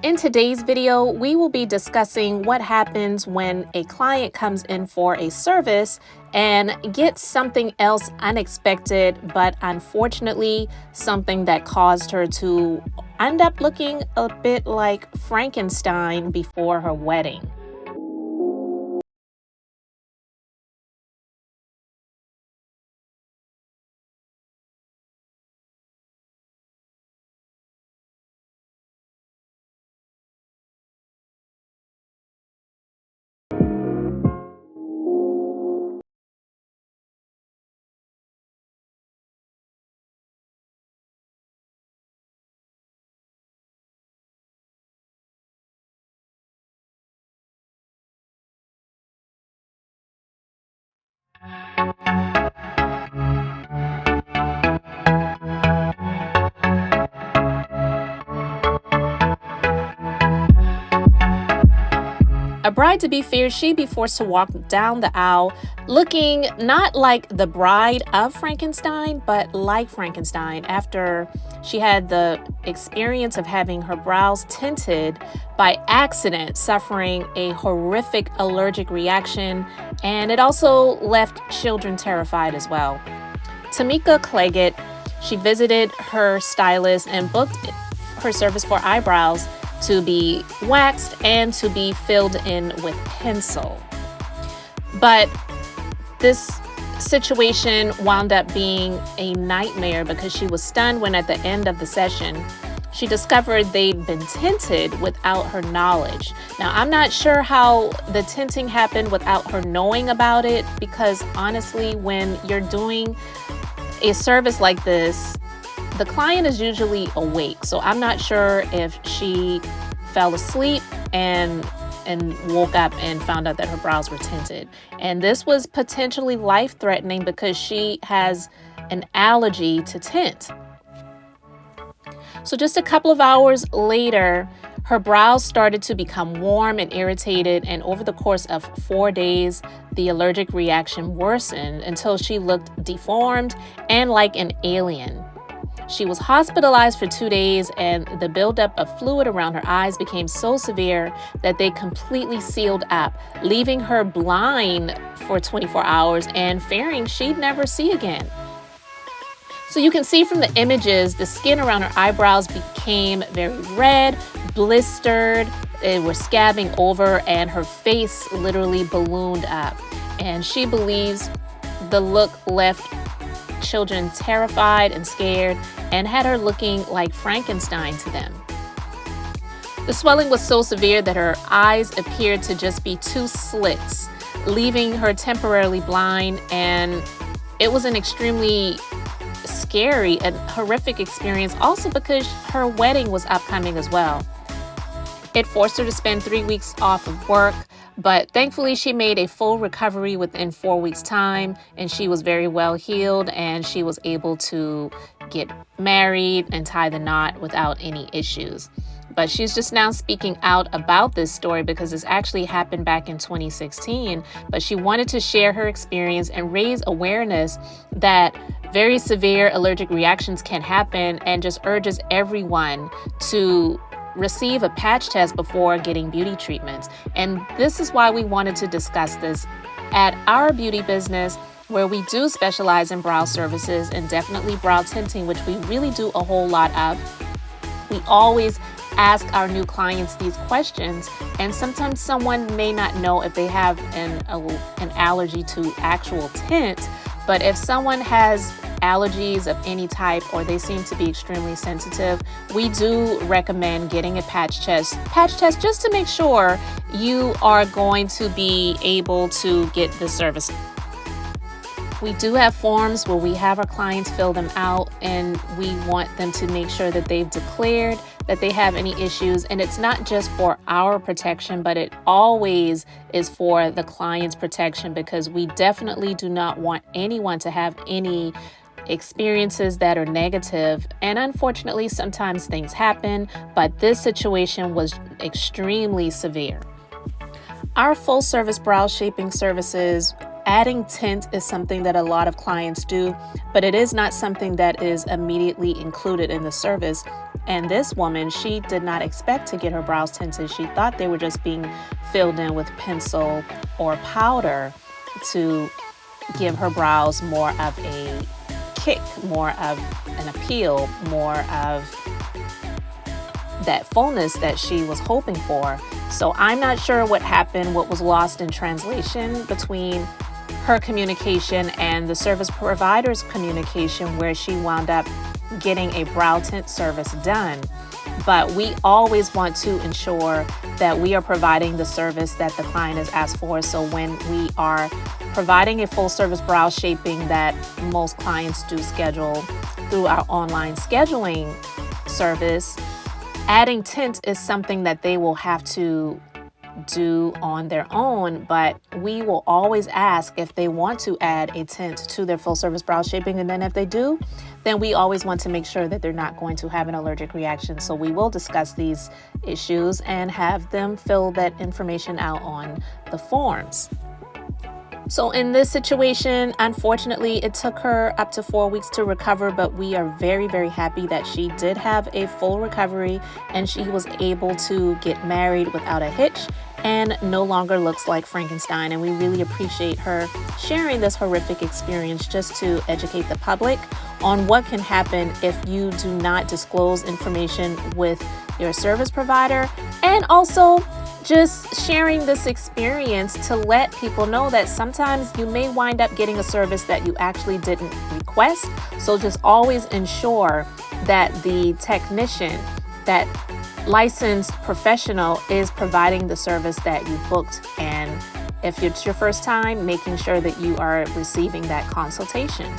In today's video, we will be discussing what happens when a client comes in for a service and gets something else unexpected, but unfortunately, something that caused her to end up looking a bit like Frankenstein before her wedding. A bride-to-be fears she'd be forced to walk down the aisle looking not like the bride of Frankenstein, but like Frankenstein after she had the experience of having her brows tinted by accident, suffering a horrific allergic reaction, and it also left children terrified as well. Tamika Claggett, she visited her stylist and booked her service for eyebrows to be waxed and to be filled in with pencil. But this situation wound up being a nightmare because she was stunned when at the end of the session, she discovered they'd been tinted without her knowledge. Now, I'm not sure how the tinting happened without her knowing about it, because honestly, when you're doing a service like this, the client is usually awake. So I'm not sure if she fell asleep and woke up and found out that her brows were tinted. And this was potentially life-threatening because she has an allergy to tint. So just a couple of hours later, her brows started to become warm and irritated, and over the course of 4 days, the allergic reaction worsened until she looked deformed and like an alien. She was hospitalized for 2 days, and the buildup of fluid around her eyes became so severe that they completely sealed up, leaving her blind for 24 hours and fearing she'd never see again. So you can see from the images, the skin around her eyebrows became very red, blistered, they were scabbing over, and her face literally ballooned up. And she believes the look left children terrified and scared and had her looking like Frankenstein to them. The swelling was so severe that her eyes appeared to just be two slits, leaving her temporarily blind, and it was an extremely scary and horrific experience, also because her wedding was upcoming as well. It forced her to spend 3 weeks off of work, but thankfully she made a full recovery within 4 weeks' time, and she was very well healed, and she was able to get married and tie the knot without any issues. But she's just now speaking out about this story because this actually happened back in 2016, but she wanted to share her experience and raise awareness that very severe allergic reactions can happen, and just urges everyone to receive a patch test before getting beauty treatments. And this is why we wanted to discuss this at our beauty business, where we do specialize in brow services and definitely brow tinting, which we really do a whole lot of. We always ask our new clients these questions, and sometimes someone may not know if they have an allergy to actual tint. But if someone has allergies of any type, or they seem to be extremely sensitive, we do recommend getting a patch test just to make sure you are going to be able to get the service. We do have forms where we have our clients fill them out, and we want them to make sure that they've declared that they have any issues. And it's not just for our protection, but it always is for the client's protection, because we definitely do not want anyone to have any experiences that are negative. And unfortunately, sometimes things happen, but this situation was extremely severe. Our full service brow shaping services Adding tint is something that a lot of clients do, but it is not something that is immediately included in the service. And this woman, she did not expect to get her brows tinted. She thought they were just being filled in with pencil or powder to give her brows more of a kick, more of an appeal, more of that fullness that she was hoping for. So I'm not sure what happened, what was lost in translation between her communication and the service provider's communication, where she wound up getting a brow tint service done. But we always want to ensure that we are providing the service that the client has asked for. So when we are providing a full service brow shaping that most clients do schedule through our online scheduling service, adding tint is something that they will have to do on their own, but we will always ask if they want to add a tint to their full service brow shaping. And then if they do, then we always want to make sure that they're not going to have an allergic reaction. So we will discuss these issues and have them fill that information out on the forms. So in this situation, unfortunately, it took her up to 4 weeks to recover, but we are very, very happy that she did have a full recovery and she was able to get married without a hitch and no longer looks like Frankenstein. And we really appreciate her sharing this horrific experience just to educate the public on what can happen if you do not disclose information with your service provider, and also just sharing this experience to let people know that sometimes you may wind up getting a service that you actually didn't request. So just always ensure that the technician, that licensed professional, is providing the service that you booked. And if it's your first time, making sure that you are receiving that consultation.